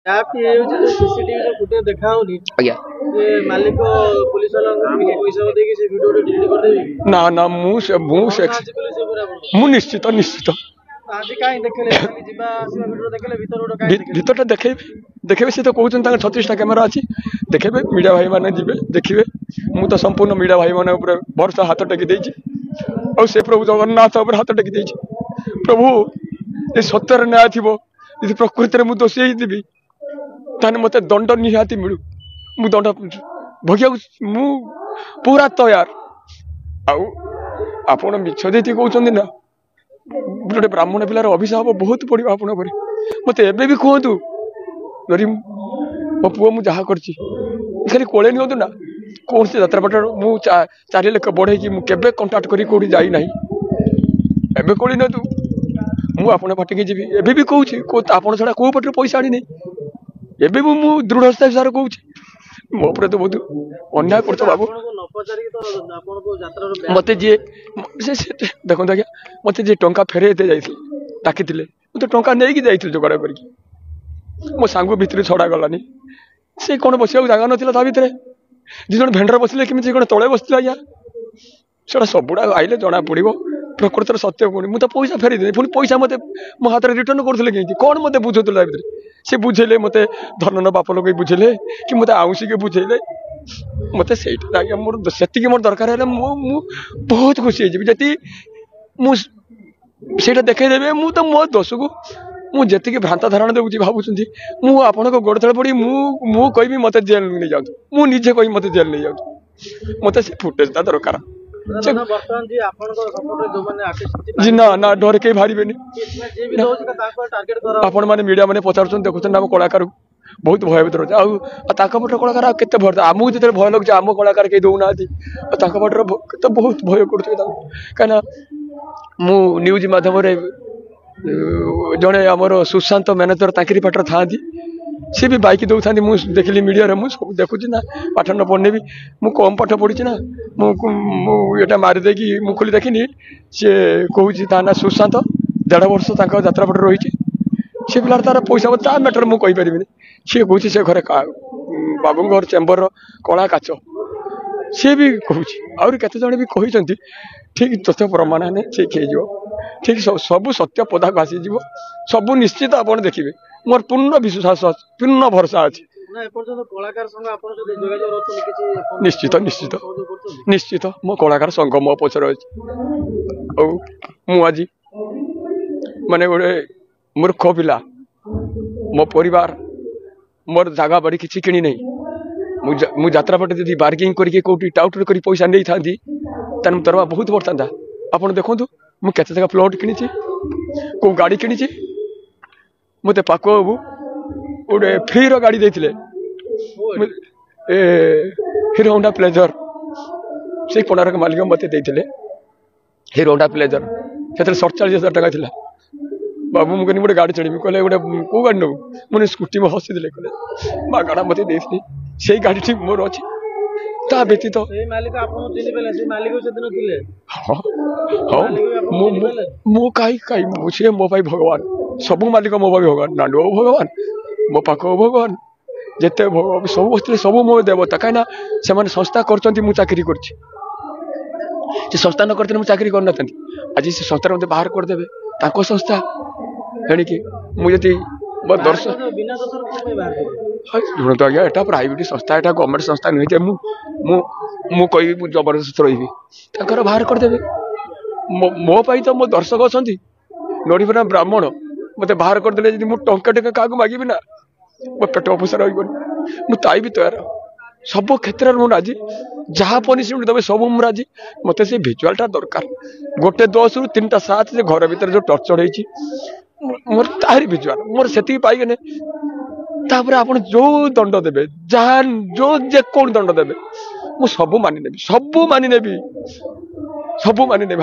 आपकी ये जो सीसीटीवी रो फुटेज देखा होनी आज्ञा ये मालिक पुलिस वाला पैसा देके से वीडियो डिलीट कर देबी ना ना मु निश्चित निश्चित आज काई देखले जिबा से वीडियो देखले भीतर देखेबे से तो कहउछन तांग 36 टा कैमरा अछि देखेबे मीडिया भाई माने जिबे देखिबे मु तो संपूर्ण मीडिया भाई माने ऊपर भरोसा हाथ टेकी देछि और से प्रभु जगन्नाथ ऊपर हाथ टेकी देछि प्रभु ए सत्यर न्याय थिबो यदि प्रकृति रे मु दोषी हे दिबी ताने मते दंड निहाती मिलु मु दंड भगिया मु पूरा तैयार आउ आपण मिछ देती कहउछन ना गोटे ब्राह्मण पिलार अभिशाप बहुत पड़ो आपण मत एबे भी कहतु जरी मो पुओ मु जहा करछि खाली कोले नियंतु ना कौन से यात्रापाट मु 4 लाख बढ़े कि मु केबे कांटेक्ट करी कोडी जाई नाही एबे कोली न तू मु आपण पाटी के जीबी एबे भी कहउछि को आपण छडा को पटर पैसा आनी नहीं एबे भी मु दृढ़ता सार कहउछि मो पर तो बहुत अन्याय करतो बाबू मते जे देखो आज्ञा मते जे टंका फेरे दे जाइथिले डाकिथिले मु तो टंका नेकी जाइथिले जोगाड़ करके मो सांगो भितरे छड़ा गलानी से कोन बसिया जगह नथिला ता भितरे जी जन भेंडर बसिले किमि कोन तळे बसिला आज्ञा सेडा सबुडा आइले जना पड़िबो प्रकृतर सत्य कोनी मु तो पैसा फेरी दे पुनी पैसा मते मो हाथ रे रिटर्न करथले कि कोन मते बुझोतला भितरे से बुझेले मते धनन बाप लोग बुझेले कि मते आउसी के बुझेले मते सेटा आज्ञा मोर सेति के मोर दरकार है मु बहुत खुशी हे जति जति मु सेटा देखे देबे मु तो मो दोष को मु जति के भ्रांत धारणा देउची भाबुचंती मु आपण को गोड़ तळे पड़ी मु कहबी मते जेल नहीं जाऊ मु निजे कहबी मते जेल नहीं जाऊ मते से फुटेज ता दरकार वर्तमान जी आपण को सपोर्ट जो माने आर्टिस्ट जी ना ना डर के भारी बेनी जे भी होची ताको टारगेट कर आपण माने मीडिया माने पचारछन देखुछन हम कलाकार बहुत भय भीतर आ ताका पटर कलाकार केते भर आमु जते भय लग आम कलाकार के दउ नाती ताका पटर केते बहुत भय करथि काना मु न्यूज माध्यम रे जने हमर सुशांत मैनेजर ताकरी पटर थांती सी भी बाइक दौ था देखिली मीडिया रे मु सब देखुची ना पाठ न पढ़ने भी मु कम पाठ पढ़ी ना मुझे मारी देकी मु खोली देखिनी सी कहूँ ता ना सुशांत 1.5 वर्ष यात्रा पट रही सी पिलार तार पैसा ता मैटर मुझे कहीपरि सी कहूँ से घरे बाबू घर चेम्बर कला काच सी भी कहूँ आउरी केते जने भी कही ठीक तथ्य प्रमाण ने ठीक हो ठीक सब सत्य पदा को आसीज सब निश्चित आप देखिए मोर पूर्ण विश्वास पूर्ण भरोसा अच्छे निश्चित निश्चित निश्चित मो कलाकार संघ मो पचर अच्छे आज माने गोटे मूर्ख पिला मो परिवार मोर जगह बाड़ी किसी किणी नहीं मु यात्रा पटे यदि बार्गिंग करके कौटी टाउटर कर पैसा नहीं था तेन दरमा बहुत बढ़ता आपड़ देखो मु केते जगह प्लॉट किनी को गाड़ी किनी मत पाक बाबू गोटे फ्री रो गाड़ी देथिले हीरो होंडा प्लेजर से कोणार्क मालिक मत देथिले हीरो होंडा प्लेजर से 47,000 टका थिला बाबू मुझे गोटे गाड़ी चढ़ी कहले गोटे को गाड़ी नबू मुझे स्कूटी में हसी दे कहले बा गाड़ा मत देथि से गाड़ी ठीक मोर अच्छी ता व्यतीत मो कहीं मुझे मो भाई भगवान सबू मालिक मो भाई भगवान नांडू भगवान मो पाख भगवान जिते सब बसते सब मो देवता कहीं से संस्था कर चाकरी कर संस्था न करते चाकरी करना आज से संस्था मत बाहर करदे संस्था एणिकी मुझे मो दर्शक शुणु आज्ञा एटा प्राइवेट संस्था एटा गवर्नमेंट संस्था नहीं मु कहि जबरदस्त रही बाहर करदे मो पाई तो मो दर्शक अच्छा नड़ीपना ब्राह्मण मत बाहर करदे जी मुझे टंका टेका क्या मागिबी ना मो पेट अफिसर रही मुझे भी तैयार सब क्षेत्र में राजी जहाँ पनिशमेंट देवे सब मुझे राजी मत से भिजुआलटा दरकार 1-10 ରୁ 3ଟା 7 से घर भीतर जो टर्चर होती मोर तारी भिजुआल मोर से पाइगने तापर आपण जो दंड देवे जहाँ जो जे कौन दंड देवे मु सब मानि नेबी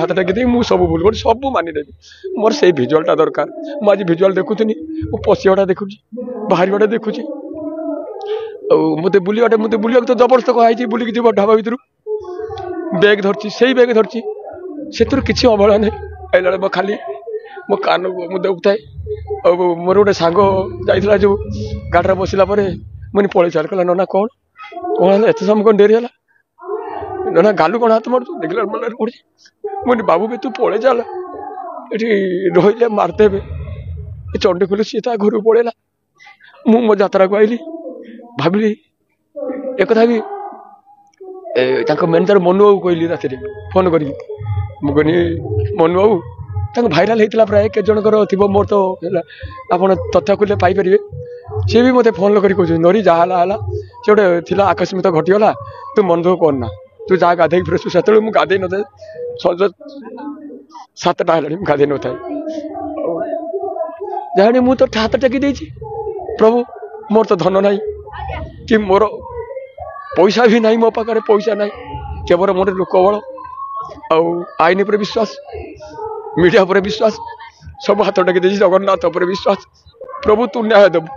हाथ टेकी मुझे सब भूल कर सब मानि नेबी मोर से भिजुआलटा दरकार मु आज भिजुआल देखुनी मु पशियाटा देखुची बाहर देखुची मत बुलिया तो जबरदस्त कही बुलिक जीव ढाबा भर बैग धरची से बैग धरची से किसी अवहेला नहीं आइला मो खाली मो कान मुझे देखुए मोर गोटे सांग जाइला जो गाड़ी बसला मुझे पलि चल कहला नना कौन कौन है एत समय कौन डेरी है नना गालू कौन हाथ मार देखला मन पड़ी मुझे बाबू भी तू पलि चल ये रही मारदेवे चंडी खोल सी घर पड़ेगा मु मो यात्रा को आईली भाविली एक भी मैनेजर मनु बाबू कहली राति फोन करी मुझे मनु बाबू तक भाइराल होता प्राय के जनकर थी मोर तो आप तथ्य खोले पाइपर सी भी मत फोन लगे कह नरी जहाँ सी गोटे थी आकस्मिक घटीगला तू मन दुख करना तू जहाँ गाधे फ्रेश से मुझे गाधे न थाए सज 7टा है गाधे न थाए जानी मु तो हाथ टेकी देछि प्रभु मोर तो धन नहीं कि मोर पैसा भी नहीं मो पाखे पैसा नहीं केवल मोर लोक बल आईन पर विश्वास मीडिया पर विश्वास सब हाथ टेकी देछि जगन्नाथ पर विश्वास प्रभु तू न्याय देबू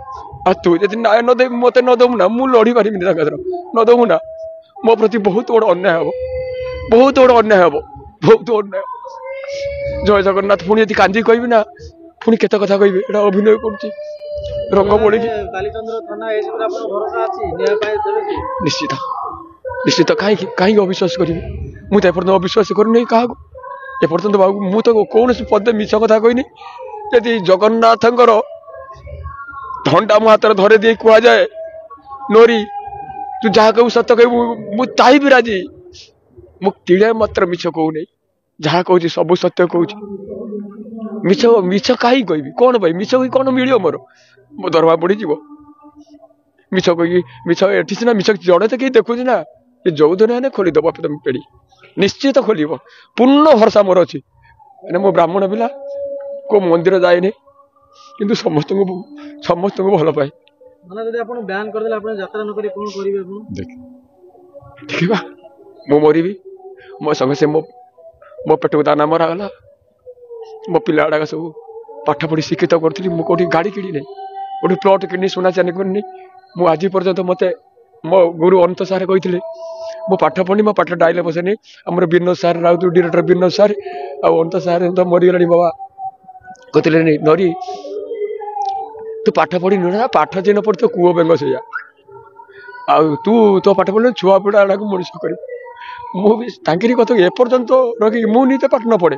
आ तू यदि न्याय न दे मत न दबू ना मु लड़ी पारि न दबू ना मो प्रति बहुत बड़ अन्याय हम बहुत बड़ अन्याय हम बहुत अन्याय जय जगन्नाथ पुणी यदि कांदी कह ना पुणी केते कथा कह अभिनय कर रंग पड़ी निश्चित निश्चित कहीं अविश्वास करी मुझे अविश्वास करनी क्या एपर्तंत बाबू मु तो कौन पदे मिछ कथा कहनी यदि जगन्नाथ धंटा मो हाथ धरे दिए कह जाए नोरी तू जहाँ कहू सत कहू मुझे भी राजी मु टीड़े मात्र मिछ कहू नहीं जहाँ कहूँ सब सत्य कहूँ मिछ मिछ कहीं कहबी कौन भाई मिछ कही कौन मिल मोर मो दरमा पड़ी मिछ कही मिछ एटी सीना मिछ जड़े तो कहीं देखुची ना ये जो दिन खोलीदेव तुम पेड़ी निश्चित खोल पूर्ण भरसा मोर अच्छी मैंने मो ब्राह्मण पिला को मंदिर जाए किंतु समस्त भल पाए देखा मु मरबी मो संगे से मो पेट को दाना मरागला मो पिला गुड़ाक सब पाठ पढ़ी शिक्षित करी मुझे गाड़ी किणी गोटे प्लट किणी सुना चानी करनी मुझे आज पर्यंत मत मो गुरु अनंत सार कहते मो पाठ पढ़ी मो पाठ डाइले बसेनी आम विनोद सार राउत डायरेक्टर विनोद सार अनंत सार तो मरीगला बाबा कहते नरी तू पाठ पढ़ी ना पाठ जे न पढ़ी तो कूह बेंग से तू तो पाठ पढ़ छुआ पिड़ा गुड़ा मनीष कर मुझे कथ एपर्तंत रखी मुझे पाठ न पढ़े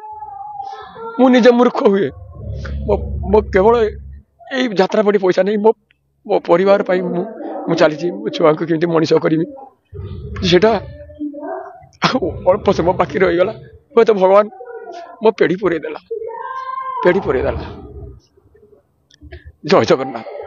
मुझे मूर्ख हुए मो केवल यही यात्रा पड़ी पैसा नहीं मो मो परिवार मु चली मो छुआ को केमती मनीष करी सेटा अल्प समय बाकी रहीगला हे तो भगवान मो पेढ़ी पुरेदेला जय जगन्नाथ।